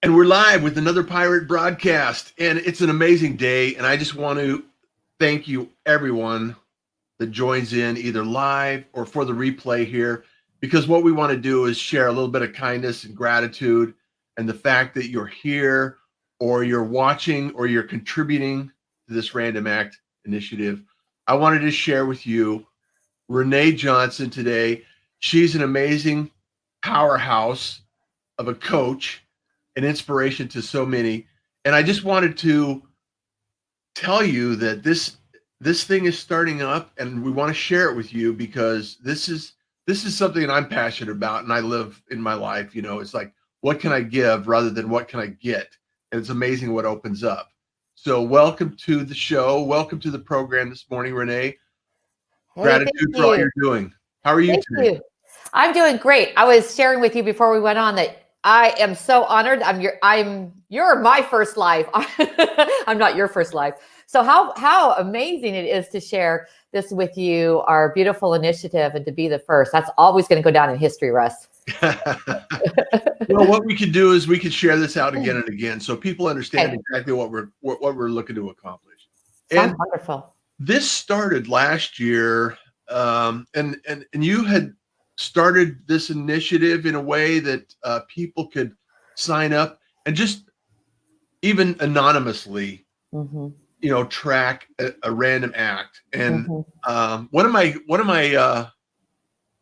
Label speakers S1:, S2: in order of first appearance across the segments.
S1: And we're live with another pirate broadcast, and it's an amazing day. And I just want to thank you, everyone that joins in either live or for the replay here, because what we want to do is share a little bit of kindness and gratitude, and the fact that you're here or you're watching or you're contributing to this Random Act initiative. I wanted to share with you Rene Johnson today. She's an amazing powerhouse of a coach, an inspiration to so many. And I just wanted to tell you that this thing is starting up, and we want to share it with you because this is something that I'm passionate about and I live in my life. You know, it's like, what can I give rather than what can I get? And it's amazing what opens up. So welcome to the show. Welcome to the program this morning, Rene.
S2: Hey,
S1: Gratitude for all you're doing. How are you today?
S2: you. I'm doing great. I was sharing with you before we went on that I am so honored. You're my first live. I'm not your first live. So how amazing it is to share this with you, our beautiful initiative, and to be the first. That's always going to go down in history, Russ.
S1: Well, what we could do is we could share this out again and again, so people understand exactly what we're looking to accomplish.
S2: Sounds wonderful.
S1: This started last year, and you had started this initiative in a way that people could sign up and just even anonymously, track a random act. And one of my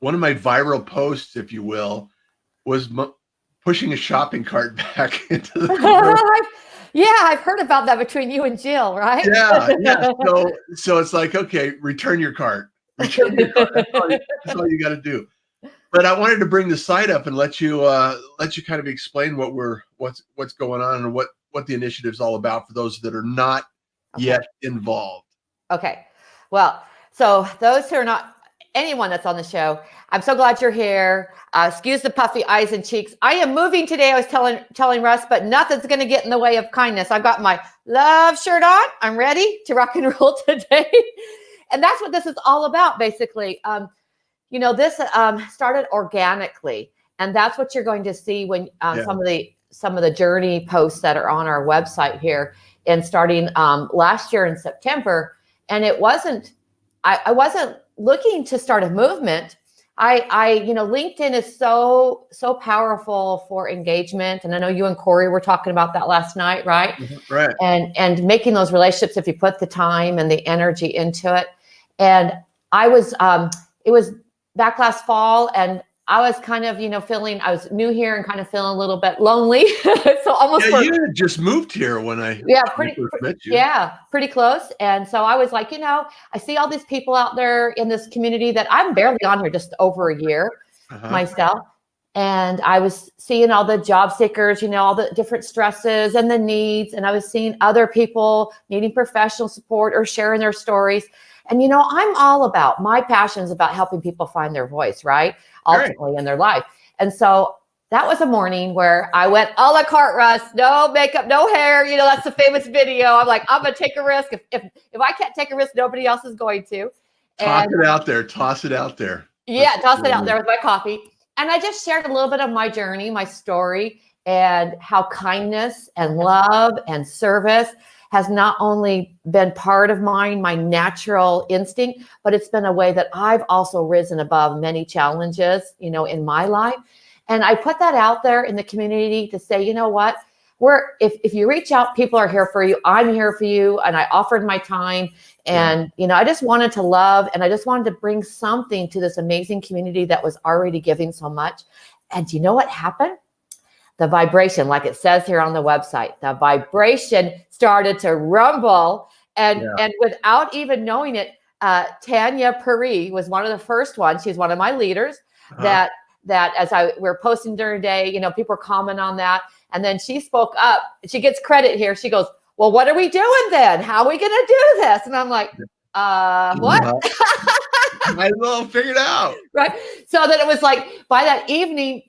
S1: viral posts, if you will, was pushing a shopping cart back into the
S2: Yeah, I've heard about that between you and Jill, right?
S1: Yeah. So it's like, okay, return your cart. Return your cart. That's all you got to do. But I wanted to bring the site up and let you kind of explain what's going on and what the initiative's all about for those that are not yet involved.
S2: Okay. Well, so those who are not, anyone that's on the show, I'm so glad you're here. Excuse the puffy eyes and cheeks. I am moving today. I was telling Russ, but nothing's going to get in the way of kindness. I've got my love shirt on. I'm ready to rock and roll today. And that's what this is all about, basically. This started organically, and that's what you're going to see when some of the journey posts that are on our website here, and starting last year in September. And it wasn't, I wasn't looking to start a movement. LinkedIn is so powerful for engagement. And I know you and Corey were talking about that last night, right?
S1: Right.
S2: And making those relationships, if you put the time and the energy into it. And it was back last fall, and I was kind of, feeling, I was new here and kind of feeling a little bit lonely. So almost.
S1: Yeah, you had just moved here when I first met you.
S2: Yeah, pretty close. And so I was like, I see all these people out there in this community that I'm barely on here, just over a year myself. And I was seeing all the job seekers, all the different stresses and the needs. And I was seeing other people needing professional support or sharing their stories. And, I'm all about, my passion is about helping people find their voice, right? Ultimately in their life. And so that was a morning where I went a la carte, Russ, no makeup, no hair. That's the famous video. I'm like, I'm going to take a risk. If I can't take a risk, nobody else is going to.
S1: Toss it out there.
S2: Yeah, toss it out there with my coffee. And I just shared a little bit of my journey, my story, and how kindness and love and service has not only been part of my natural instinct, but it's been a way that I've also risen above many challenges, in my life. And I put that out there in the community to say, what, if you reach out, people are here for you. I'm here for you. And I offered my time, and, I just wanted to love, and I just wanted to bring something to this amazing community that was already giving so much. And do you know what happened? The vibration, like it says here on the website, the vibration started to rumble, and without even knowing it, Tanya Puri was one of the first ones. She's one of my leaders that as we're posting during the day, people were commenting on that. And then she spoke up. She gets credit here. She goes, well, what are we doing then? How are we going to do this? And I'm like, what?
S1: Might as well figure it out.
S2: Right. So then it was like, by that evening,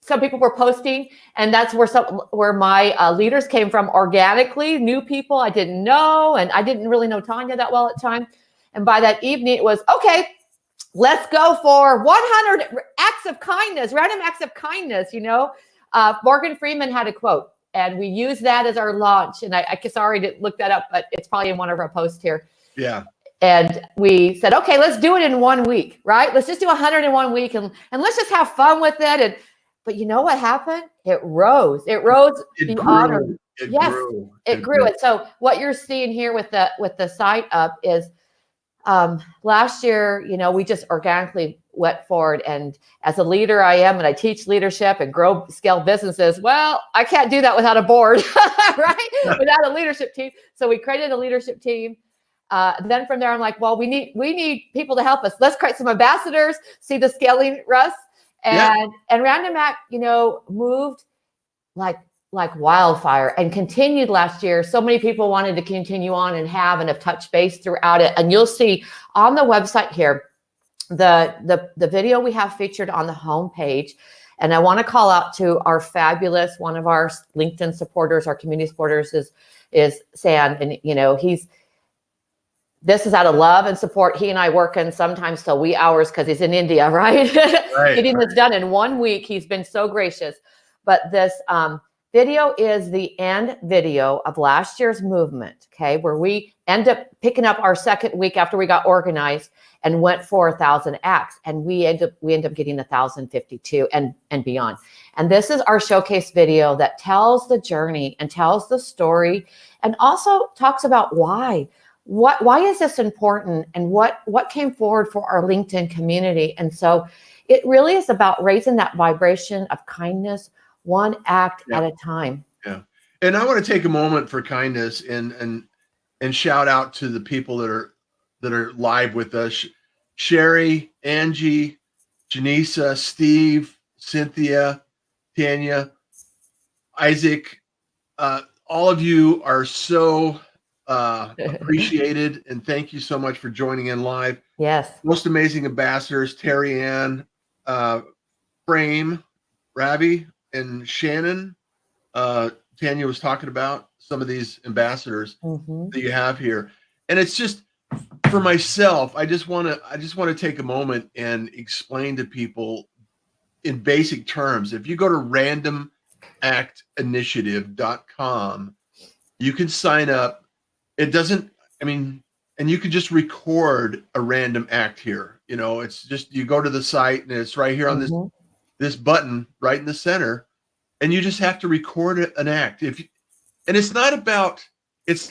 S2: some people were posting, and that's where my leaders came from organically, new people I didn't know, and I didn't really know Tanya that well at the time. And by that evening, it was, okay, let's go for 100 acts of kindness, random acts of kindness, Morgan Freeman had a quote, and we used that as our launch. And I guess I already didn't look that up, but it's probably in one of our posts here.
S1: Yeah.
S2: And we said, okay, let's do it in 1 week, right? Let's just do 100 in 1 week, and let's just have fun with it. But you know what happened? It rose. It rose beyond. It grew. And so what you're seeing here with the site up is last year, we just organically went forward. And as a leader I am, and I teach leadership and scale businesses. Well, I can't do that without a board, right? Without a leadership team. So we created a leadership team. Then from there, I'm like, well, we need people to help us. Let's create some ambassadors, see the scaling, Russ. And Random Act, moved like wildfire and continued last year. So many people wanted to continue on and have touched base throughout it. And you'll see on the website here, the video we have featured on the homepage. And I want to call out to our fabulous, one of our LinkedIn supporters, our community supporters is San. And, this is out of love and support. He and I work in sometimes till wee hours because he's in India, right? Getting this done in 1 week. He's been so gracious. But this video is the end video of last year's movement, okay, where we end up picking up our second week after we got organized and went for 1,000 acts. And we end up getting 1,052 and beyond. And this is our showcase video that tells the journey and tells the story and also talks about why. Why is this important, and what came forward for our LinkedIn community? And so it really is about raising that vibration of kindness, one act at a time.
S1: Yeah. And I want to take a moment for kindness and shout out to the people that are live with us. Sherry, Angie, Janisa, Steve, Cynthia, Tanya, Isaac, all of you are so appreciated, and thank you so much for joining in live.
S2: Yes.
S1: Most amazing ambassadors, Terry Ann, Frame, Ravi, and Shannon. Tanya was talking about some of these ambassadors that you have here. And it's just, for myself, I just want to take a moment and explain to people in basic terms. If you go to randomactinitiative.com, you can sign up. And you can just record a random act here. It's just, you go to the site and it's right here on this button right in the center, and you just have to record an act. And it's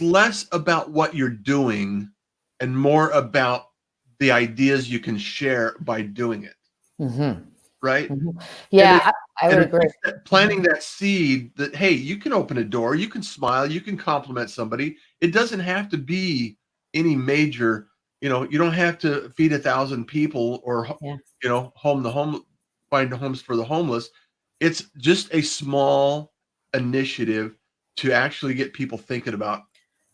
S1: less about what you're doing and more about the ideas you can share by doing it. Right?
S2: Yeah, I would agree.
S1: Planting that seed that, hey, you can open a door, you can smile, you can compliment somebody. It doesn't have to be any major, you don't have to feed 1,000 people or, find homes for the homeless. It's just a small initiative to actually get people thinking about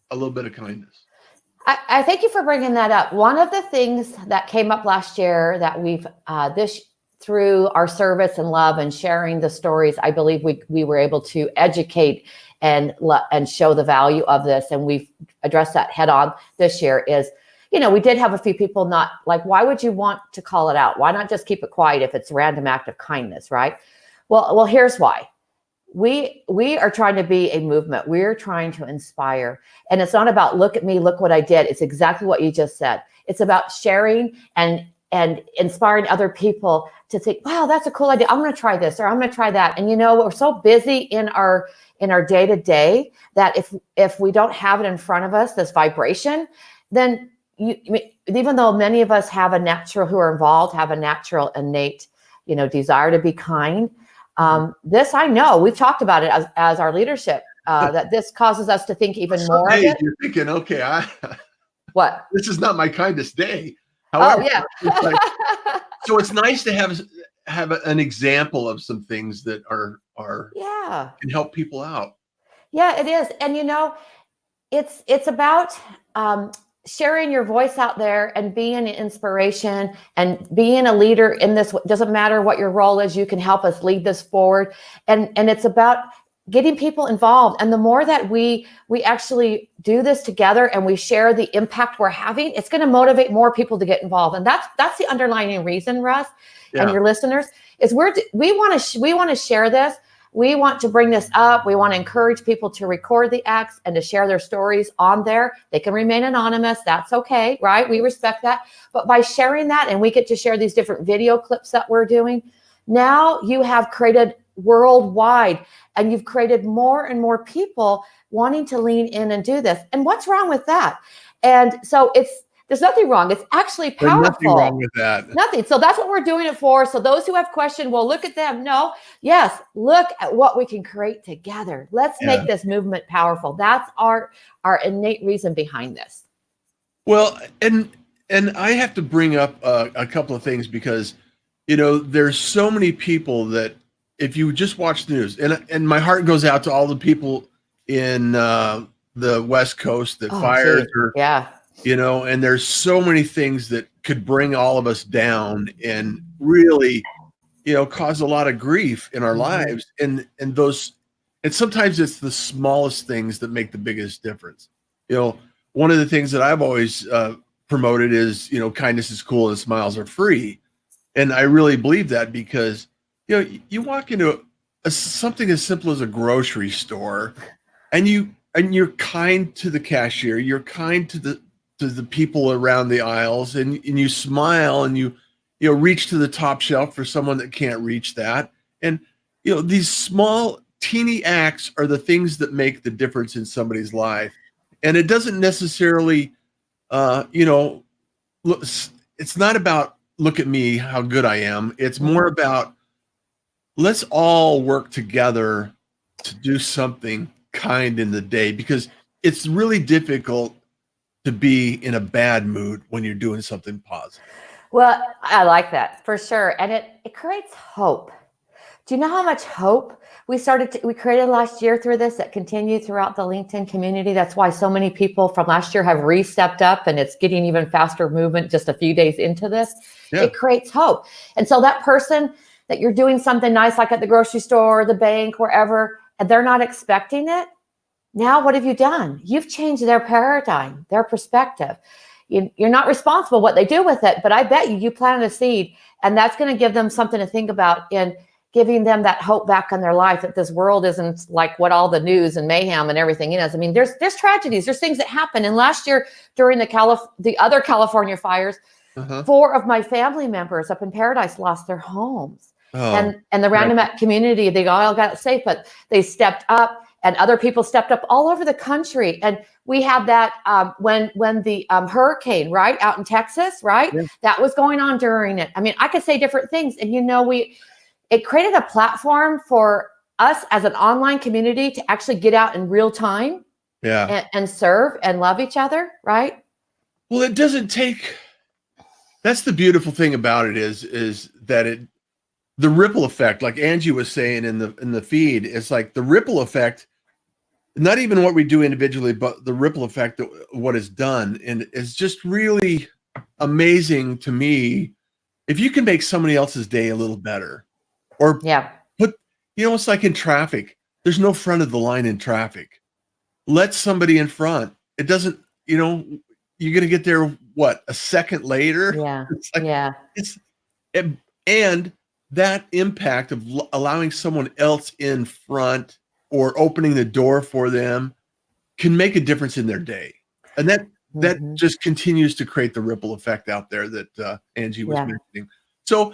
S1: a little bit of kindness.
S2: I thank you for bringing that up. One of the things that came up last year that we've, through our service and love and sharing the stories, I believe we were able to educate and show the value of this. And we've addressed that head on this year is, we did have a few people not like, why would you want to call it out? Why not just keep it quiet if it's a random act of kindness, right? Well, here's why. We are trying to be a movement. We're trying to inspire. And it's not about, look at me, look what I did. It's exactly what you just said. It's about sharing and inspiring other people to think, wow, that's a cool idea. I'm going to try this, or I'm going to try that. And we're so busy in our day-to-day that if we don't have it in front of us, this vibration, then even though many of us who are involved have a natural innate, desire to be kind. This, I know we've talked about it as our leadership, that this causes us to think even more of it.
S1: You're thinking, okay,
S2: what?
S1: This is not my kindest day. However, so it's nice to have an example of some things that are can help people out.
S2: Yeah, it is. And it's about sharing your voice out there and being an inspiration and being a leader in this. Doesn't matter what your role is, you can help us lead this forward. And it's about getting people involved. And the more that we actually do this together and we share the impact we're having, it's going to motivate more people to get involved. And that's the underlying reason, Russ, and your listeners, is we want to share this we want to bring this up. We want to encourage people to record the acts and to share their stories on there. They can remain anonymous. That's okay, right? We respect that. But by sharing that, and we get to share these different video clips that we're doing, now you have created worldwide, and you've created more and more people wanting to lean in and do this. And what's wrong with that? And so there's nothing wrong. It's actually powerful.
S1: There's nothing wrong with that.
S2: Nothing. So that's what we're doing it for. So those who have questioned, well, look at them. No, yes, look at what we can create together. Let's make this movement powerful. That's our innate reason behind this.
S1: Well, and I have to bring up a couple of things because, you know, there's so many people that if you just watch the news, and my heart goes out to all the people in the West Coast that fires or, you know, and there's so many things that could bring all of us down and really, you know, cause a lot of grief in our lives. And sometimes it's the smallest things that make the biggest difference. You know, one of the things that I've always promoted is, you know, kindness is cool and smiles are free. And I really believe that because, you know, you walk into something as simple as a grocery store and you're kind to the cashier, you're kind to the people around the aisles, and you smile and you know, reach to the top shelf for someone that can't reach that. And, you know, these small teeny acts are the things that make the difference in somebody's life. And it doesn't necessarily, you know, look, it's not about look at me, how good I am. It's more about let's all work together to do something kind in the day, because it's really difficult to be in a bad mood when you're doing something positive.
S2: Well, I like that for sure. And it creates hope. Do you know how much hope we created last year through this that continued throughout the LinkedIn community? That's why so many people from last year have re-stepped up, and it's getting even faster movement just a few days into this. Yeah. It creates hope. And so that person that you're doing something nice, like at the grocery store, the bank, wherever, and they're not expecting it. Now, what have you done? You've changed their paradigm, their perspective. You're not responsible what they do with it, but I bet you planted a seed, and that's going to give them something to think about in giving them that hope back in their life, that this world isn't like what all the news and mayhem and everything is. I mean, there's tragedies, there's things that happen. And last year during the other California fires, 4 of my family members up in Paradise lost their homes. And the Random Act community, they all got safe, but they stepped up, and other people stepped up all over the country. And we had that when the hurricane, right, out in Texas, right? Yeah. That was going on during it. I mean, I could say different things. And, you know, it created a platform for us as an online community to actually get out in real time and serve and love each other, right?
S1: Well, it doesn't take, that's the beautiful thing about it is that the ripple effect, like Angie was saying in the feed, it's like the ripple effect, not even what we do individually, but the ripple effect of what is done. And it's just really amazing to me if you can make somebody else's day a little better. Or put, you know, it's like in traffic. There's no front of the line in traffic. Let somebody in front. It doesn't, you know, you're going to get there, what, a second later?
S2: Yeah.
S1: It's like, and that impact of allowing someone else in front or opening the door for them can make a difference in their day. And that just continues to create the ripple effect out there that Angie was mentioning. So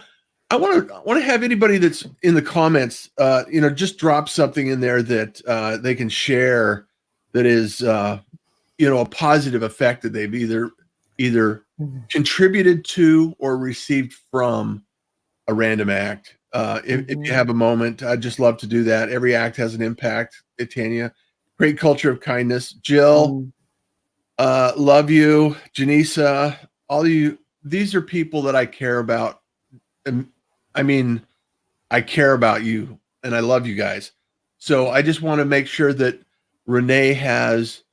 S1: I want to have anybody that's in the comments, you know, just drop something in there that they can share that is, you know, a positive effect that they've either contributed to or received from a random act. If you have a moment, I'd just love to do that. Every act has an impact. Tanya, great culture of kindness. Jill, love you. Janisa, all of you. These are people that I care about. And I mean, I care about you and I love you guys. So I just want to make sure that Rene has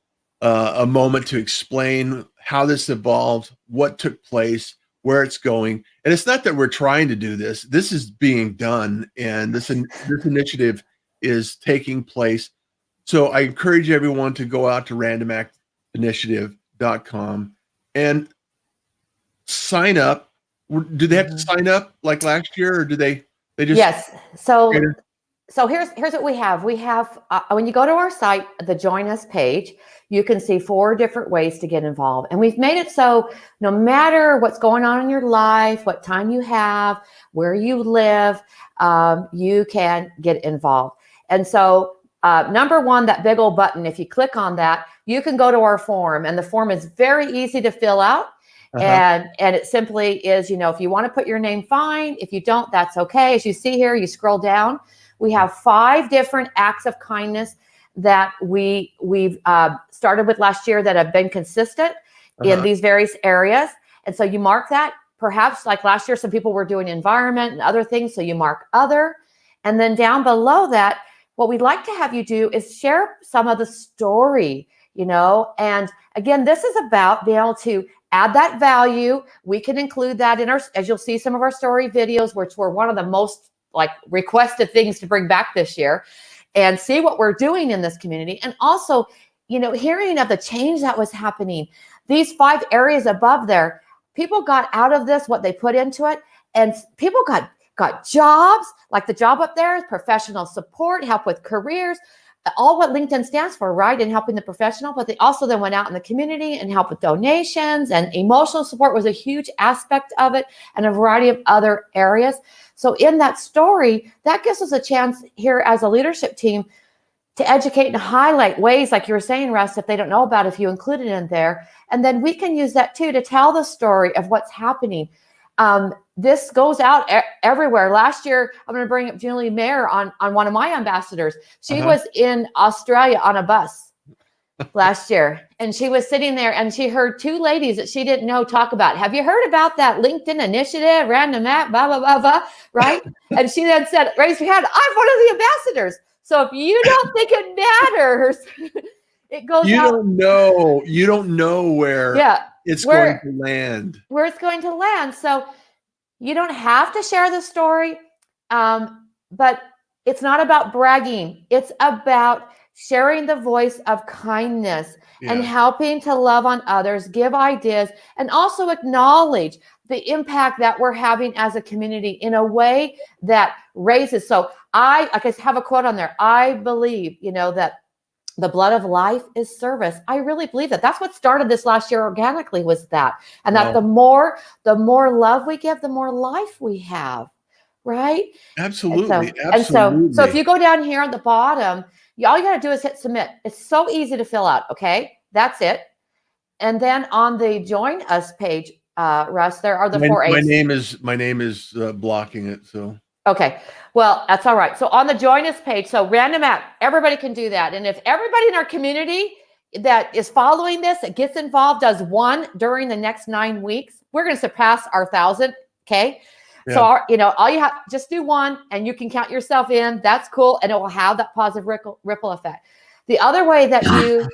S1: a moment to explain how this evolved, what took place, where it's going. And it's not that we're trying to do this. This is being done, and this initiative is taking place. So I encourage everyone to go out to randomactinitiative.com and sign up. Do they have to sign up like last year, or do they just?
S2: Yes. So So here's what we have. We have, when you go to our site, the Join Us page, you can see 4 different ways to get involved. And we've made it so no matter what's going on in your life, what time you have, where you live, you can get involved. And so number 1, that big old button, if you click on that, you can go to our form. And the form is very easy to fill out. And it simply is, if you want to put your name, fine. If you don't, that's okay. As you see here, you scroll down. We have 5 different acts of kindness that we've started with last year that have been consistent in these various areas. And so you mark that. Perhaps like last year, some people were doing environment and other things. So you mark other. And then down below that, what we'd like to have you do is share some of the story, and again, this is about being able to add that value. We can include that in as you'll see some of our story videos, which were one of the most requested things to bring back this year, and see what we're doing in this community. And also, hearing of the change that was happening, these 5 areas above there, people got out of this what they put into it, and people got jobs. Like the job up there is professional support, help with careers, all what LinkedIn stands for, right? And helping the professional, but they also then went out in the community and helped with donations, and emotional support was a huge aspect of it, and a variety of other areas. So in that story, that gives us a chance here as a leadership team to educate and highlight ways, like you were saying, Russ, if they don't know about it, if you include it in there. And then we can use that too to tell the story of what's happening. This goes out everywhere. Last year, I'm going to bring up Julie Mayer on one of my ambassadors. She was in Australia on a bus last year, and she was sitting there, and she heard 2 ladies that she didn't know talk about, have you heard about that LinkedIn initiative, random app, blah, blah, blah, blah, right? And she then said, raise your hand, I'm one of the ambassadors. So if you don't think it matters, it goes out.
S1: You don't know where it's going to land.
S2: Where it's going to land. So you don't have to share the story, but it's not about bragging. It's about sharing the voice of kindness and helping to love on others, give ideas, and also acknowledge the impact that we're having as a community in a way that raises. So I have a quote on there. I believe, that the blood of life is service. I really believe that. That's what started this last year organically, was that. And that the more love we give, the more life we have, right?
S1: Absolutely.
S2: And so if you go down here on the bottom, all you got to do is hit submit. It's so easy to fill out. Okay. That's it. And then on the Join Us page, Russ, there are the 4 A's.
S1: My name is blocking it. So.
S2: Okay. Well, that's all right. So on the Join Us page, so random app, everybody can do that. And if everybody in our community that is following this, that gets involved, does 1 during the next 9 weeks, we're going to surpass our 1,000. Okay. Yeah. So, all you have, just do 1 and you can count yourself in. That's cool. And it will have that positive ripple effect. The other way that you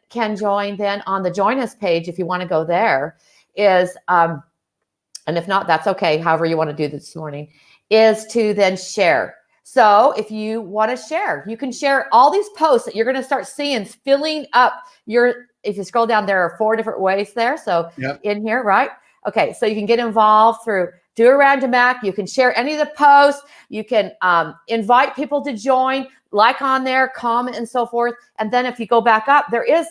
S2: can join then on the Join Us page, if you want to go there, is, and if not, that's okay. However you want to do this morning, is to then share. So if you want to share, you can share all these posts that you're going to start seeing filling up if you scroll down, there are 4 different ways there. So in here, right? Okay. So you can get involved through do a random act. You can share any of the posts. You can invite people to join, like on there, comment, and so forth. And then if you go back up, there is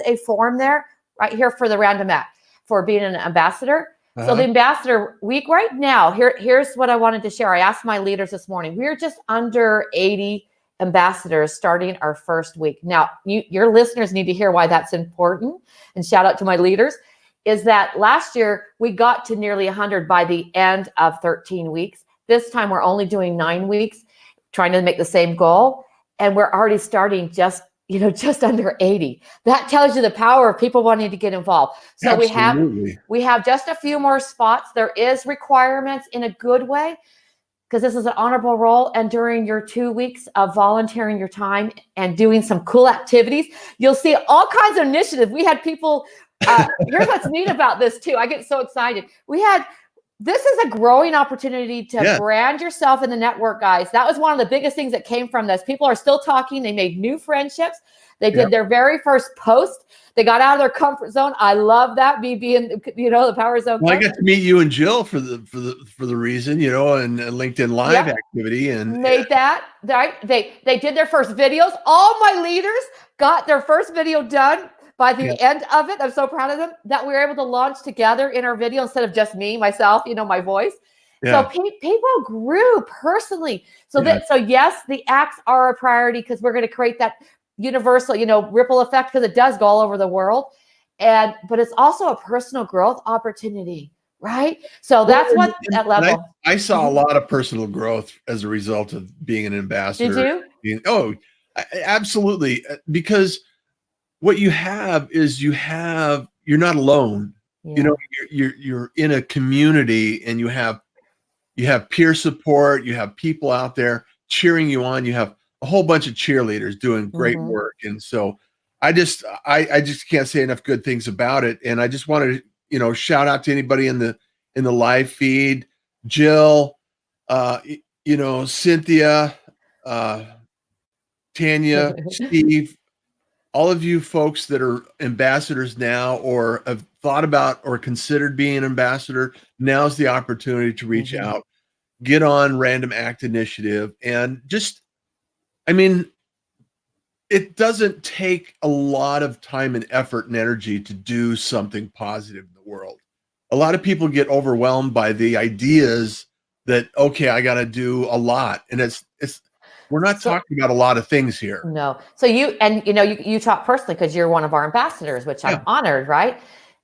S2: a form there right here for the random act for being an ambassador. So the ambassador week right now, here's what I wanted to share. I asked my leaders this morning. We're just under 80 ambassadors starting our first week. Now, your listeners need to hear why that's important. And shout out to my leaders, is that last year we got to nearly 100 by the end of 13 weeks. This time we're only doing 9 weeks, trying to make the same goal. And we're already starting just under 80. That tells you the power of people wanting to get involved. So
S1: Absolutely.
S2: we have just a few more spots. There is requirements in a good way, because this is an honorable role. And during your 2 weeks of volunteering your time and doing some cool activities, you'll see all kinds of initiatives. We had people, here's what's neat about this too. I get so excited. We had this is a growing opportunity to
S1: Yeah.
S2: brand yourself in the network, guys. That was one of the biggest things that came from this. People are still talking. They made new friendships. They did their very first post. They got out of their comfort zone. I love that, me being, the Power Zone.
S1: Well, I got to meet you and Jill for the reason, and LinkedIn Live activity, and
S2: made that right. They did their first videos. All my leaders got their first video done by the end of it. I'm so proud of them that we were able to launch together in our video instead of just me, myself, my voice. So people grew personally. So so yes, the acts are a priority because we're going to create that universal, ripple effect, because it does go all over the world. But it's also a personal growth opportunity, right? So that's what that level.
S1: I saw a lot of personal growth as a result of being an ambassador.
S2: Did you?
S1: Absolutely. Because what you have is you're not alone.
S2: Yeah.
S1: You're in a community, and you have peer support. You have people out there cheering you on. You have a whole bunch of cheerleaders doing great work. And so I just can't say enough good things about it. And I just wanted to, shout out to anybody in the live feed, Jill, Cynthia, Tanya, Steve, all of you folks that are ambassadors now, or have thought about or considered being an ambassador. Now's the opportunity to reach out, get on Random Act Initiative, and just, it doesn't take a lot of time and effort and energy to do something positive in the world. A lot of people get overwhelmed by the ideas that, okay, I got to do a lot. And we're not talking about a lot of things here.
S2: No. So you talk personally because you're one of our ambassadors, which I'm honored, right?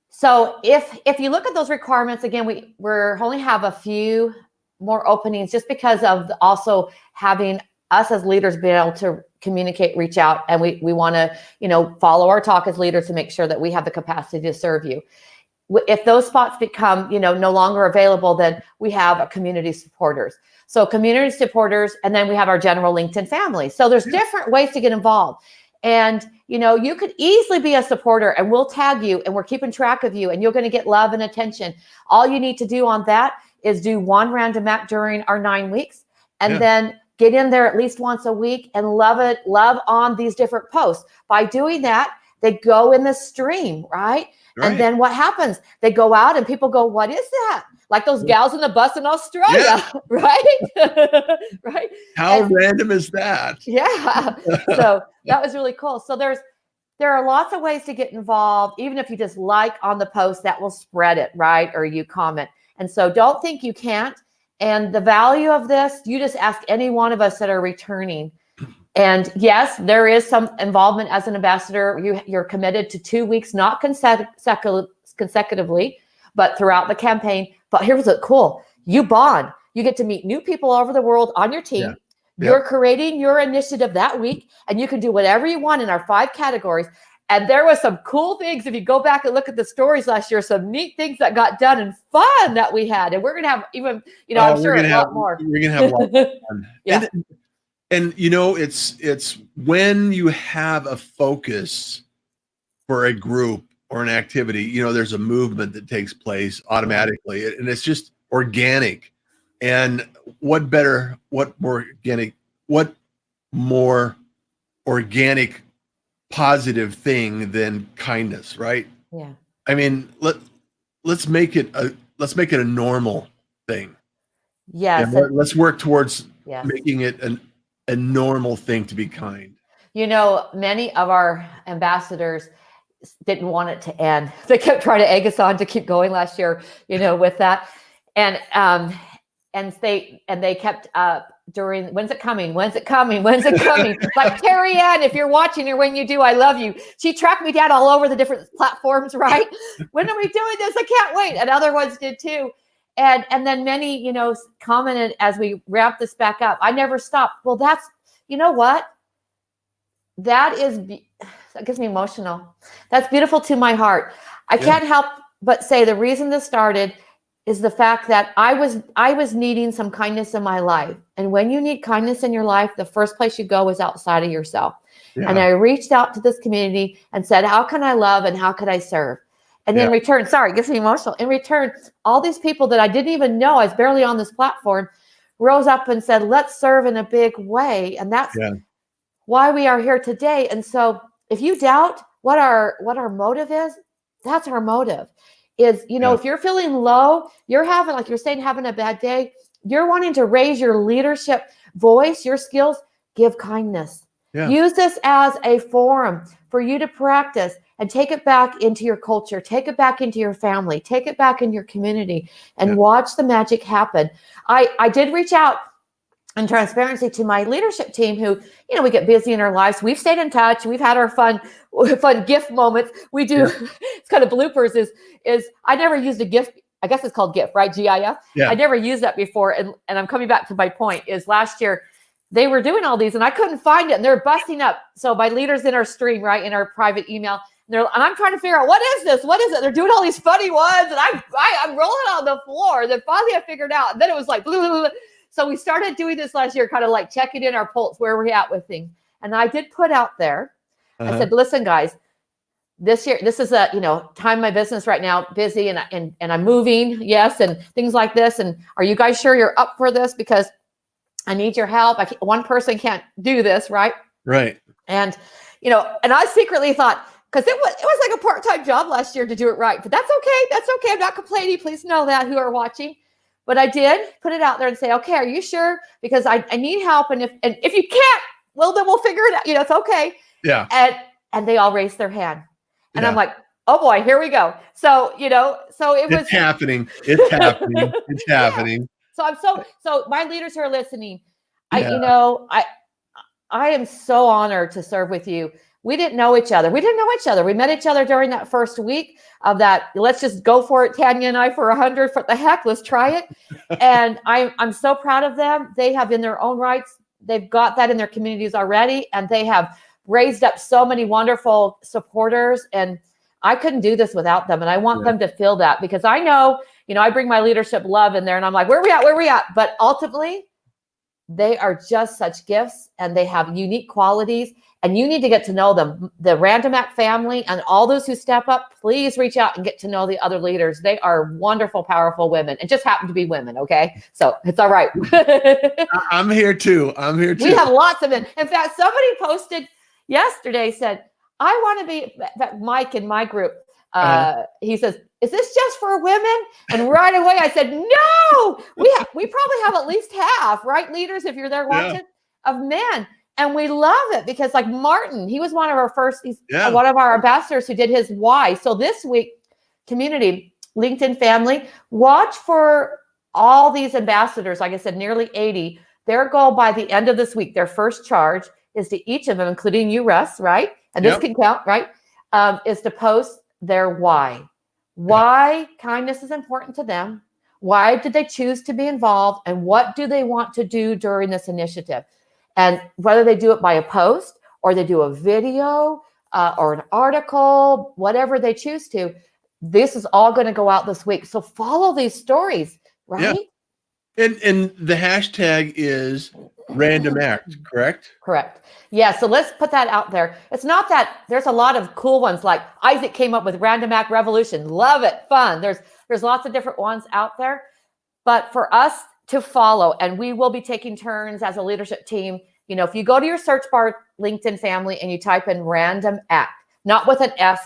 S2: So if you look at those requirements, again, we're only have a few more openings just because of also having us as leaders being able to communicate, reach out, and we want to, follow our talk as leaders to make sure that we have the capacity to serve you. If those spots become, no longer available, then we have a community supporters. So community supporters, and then we have our general LinkedIn family. So there's different ways to get involved. And, you could easily be a supporter, and we'll tag you, and we're keeping track of you, and you're going to get love and attention. All you need to do on that is do one random act during our 9 weeks, and then get in there at least once a week and love on these different posts. By doing that, they go in the stream, right? And then what happens? They go out and people go, what is that? Like those gals in the bus in Australia, right? Right?
S1: How random is that?
S2: Yeah. So that was really cool. So there are lots of ways to get involved. Even if you just like on the post, that will spread it, right? Or you comment. And so don't think you can't. And the value of this, you just ask any one of us that are returning. And yes, there is some involvement as an ambassador. You're committed to 2 weeks, not consecutively, but throughout the campaign. But here's what's cool. You bond. You get to meet new people all over the world on your team. You're creating your initiative that week, and you can do whatever you want in our 5 categories. And there was some cool things. If you go back and look at the stories last year, some neat things that got done and fun that we had. And we're going to have even, I'm sure a lot more.
S1: We're going to have a lot of fun.
S2: Yeah.
S1: And it's when you have a focus for a group or an activity, there's a movement that takes place automatically, and it's just organic. And what more organic positive thing than kindness, right?
S2: Yeah.
S1: Let's make it a normal thing.
S2: Yes.
S1: Let's work towards making it a normal thing to be kind.
S2: Many of our ambassadors didn't want it to end. They kept trying to egg us on to keep going last year, with that. And they kept during, when's it coming? When's it coming? When's it coming? Like Terry Ann, if you're watching or when you do, I love you. She tracked me down all over the different platforms, right? When are we doing this? I can't wait. And other ones did too. And then many, commented as we wrap this back up, I never stopped. Well, that's, what? That gets me emotional. That's beautiful to my heart. I can't help but say the reason this started is the fact that I was needing some kindness in my life. And when you need kindness in your life, the first place you go is outside of yourself. Yeah. And I reached out to this community and said, how can I love and how could I serve? And then in return, sorry, it gets me emotional. In return, all these people that I didn't even know, I was barely on this platform, rose up and said, let's serve in a big way. And that's why we are here today. And so if you doubt what our motive is, that's our motive. Is, if you're feeling low, you're having, like you're saying, having a bad day, you're wanting to raise your leadership voice, your skills, give kindness. Use this as a forum for you to practice and take it back into your culture, take it back into your family, take it back in your community, and watch the magic happen. I did reach out in transparency to my leadership team who, we get busy in our lives. We've stayed in touch. We've had our fun gift moments. We do. It's kind of bloopers is I never used a gift. I guess it's called GIF, right? GIF. I never used that before. And I'm coming back to my point is last year they were doing all these and I couldn't find it and they're busting up. So my leaders in our stream, right, in our private email, and I'm trying to figure out, what is this? What is it? They're doing all these funny ones and I'm rolling on the floor. And then finally I figured out, and then it was like, blah, blah, blah. So we started doing this last year, kind of like checking in our pulse, where we're at with things. And I did put out there, I said, listen, guys, this year, this is time of my business right now, busy and I'm moving, yes, and things like this. And are you guys sure you're up for this? Because I need your help. One person can't do this, right?
S1: Right.
S2: And, and I secretly thought, because it was like a part-time job last year to do it right. But that's okay. That's okay. I'm not complaining. Please know that, who are watching. But I did put it out there and say, okay, are you sure? Because I need help. And if you can't, well, then we'll figure it out. It's okay.
S1: Yeah.
S2: And they all raised their hand. And I'm like, oh boy, here we go. So, so it was
S1: happening. It's happening. It's happening.
S2: So my leaders who are listening, I am so honored to serve with you. We didn't know each other. We met each other during that first week of that. Let's just go for it. Tanya and I for 100 for the heck. Let's try it. And I'm so proud of them. They have in their own rights. They've got that in their communities already. And they have raised up so many wonderful supporters. And I couldn't do this without them. And I want them to feel that, because I know, I bring my leadership love in there and I'm like, where are we at? But ultimately, they are just such gifts and they have unique qualities. And you need to get to know them. The Random Act family and all those who step up, please reach out and get to know the other leaders. They are wonderful, powerful women and just happen to be women. Okay. So it's all right.
S1: I'm here too.
S2: We have lots of men. In fact, somebody posted yesterday, said, I want to be, Mike in my group. He says, is this just for women? And right away I said, no, we probably have at least half, right? Leaders, if you're there watching, of men. And we love it because, like Martin, he was one of our first, he's one of our ambassadors who did his why. So this week, community, LinkedIn family, watch for all these ambassadors. Like I said, nearly 80. Their goal by the end of this week, their first charge is to each of them, including you, Russ, right? And this can count, right? Is to post their why. Why kindness is important to them. Why did they choose to be involved? And what do they want to do during this initiative? And whether they do it by a post or they do a video or an article, whatever they choose to, this is all going to go out this week. So follow these stories, right?
S1: Yeah. And the hashtag is Random Act, correct?
S2: Correct. Yeah. So let's put that out there. It's not that there's a lot of cool ones, like Isaac came up with Random Act Revolution. Love it. Fun. There's lots of different ones out there. But for us to follow, and we will be taking turns as a leadership team. If you go to your search bar, LinkedIn family, and you type in Random Act, not with an S,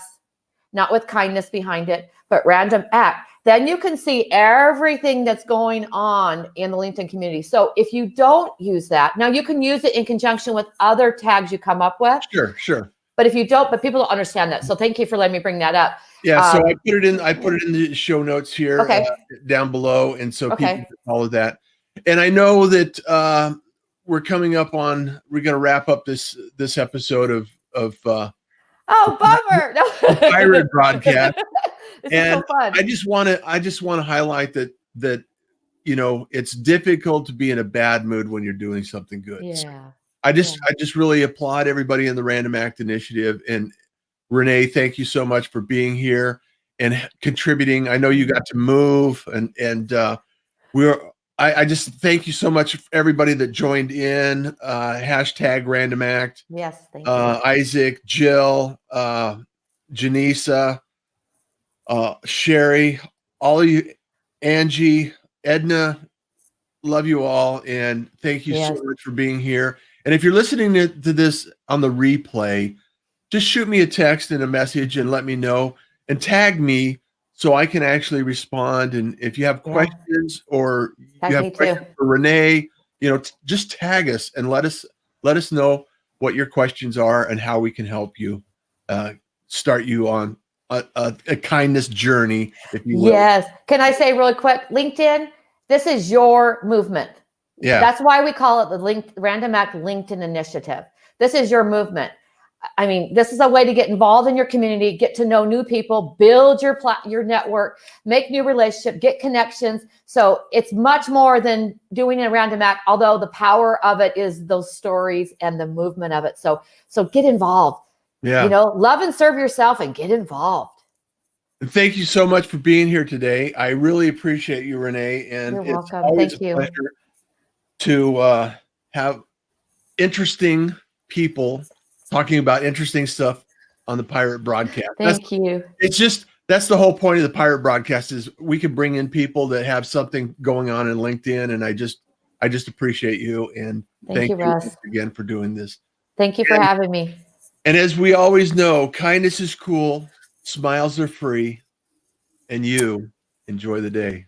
S2: not with kindness behind it, but Random Act, then you can see everything that's going on in the LinkedIn community. So if you don't use that, now you can use it in conjunction with other tags you come up with.
S1: Sure.
S2: But if you don't, but people don't understand that. So thank you for letting me bring that up.
S1: Yeah. So I put it in the show notes here down below. And so people can follow that. And I know that we're coming up on, we're going to wrap up this episode of
S2: oh, bummer. No.
S1: pirate broadcast.
S2: And so fun.
S1: I just want to highlight that it's difficult to be in a bad mood when you're doing something good.
S2: Yeah.
S1: So I just really applaud everybody in the Random Act Initiative. And Rene, thank you so much for being here and contributing. I know you got to move and I just thank you so much for everybody that joined in. Hashtag Random Act.
S2: Yes, thank you.
S1: Isaac, Jill, Janisa, Sherry, all of you, Angie, Edna, love you all. And thank you so
S2: Yes.
S1: much for being here. And if you're listening to this on the replay, just shoot me a text and a message and let me know and tag me so I can actually respond. And if you have questions or
S2: Tag
S1: you have
S2: me too.
S1: questions for Rene, just tag us and let us know what your questions are and how we can help you start you on a kindness journey, if you will.
S2: Yes. Can I say really quick, LinkedIn, this is your movement.
S1: Yeah.
S2: That's why we call it the Random Act LinkedIn Initiative. This is your movement. I mean, this is a way to get involved in your community, get to know new people, build your network, make new relationships, get connections. So it's much more than doing a random act, although the power of it is those stories and the movement of it. So get involved.
S1: Yeah.
S2: Love and serve yourself and get involved.
S1: And thank you so much for being here today. I really appreciate you, Rene. And
S2: You're
S1: it's
S2: welcome.
S1: always
S2: Thank
S1: a
S2: you.
S1: pleasure to have interesting people talking about interesting stuff on the Pirate Broadcast.
S2: Thank you.
S1: That's the whole point of the Pirate Broadcast is we can bring in people that have something going on in LinkedIn. And I just appreciate you. And
S2: Thank you, Russ.
S1: again for doing this.
S2: Thank you for having me.
S1: And as we always know, kindness is cool, smiles are free, and you enjoy the day.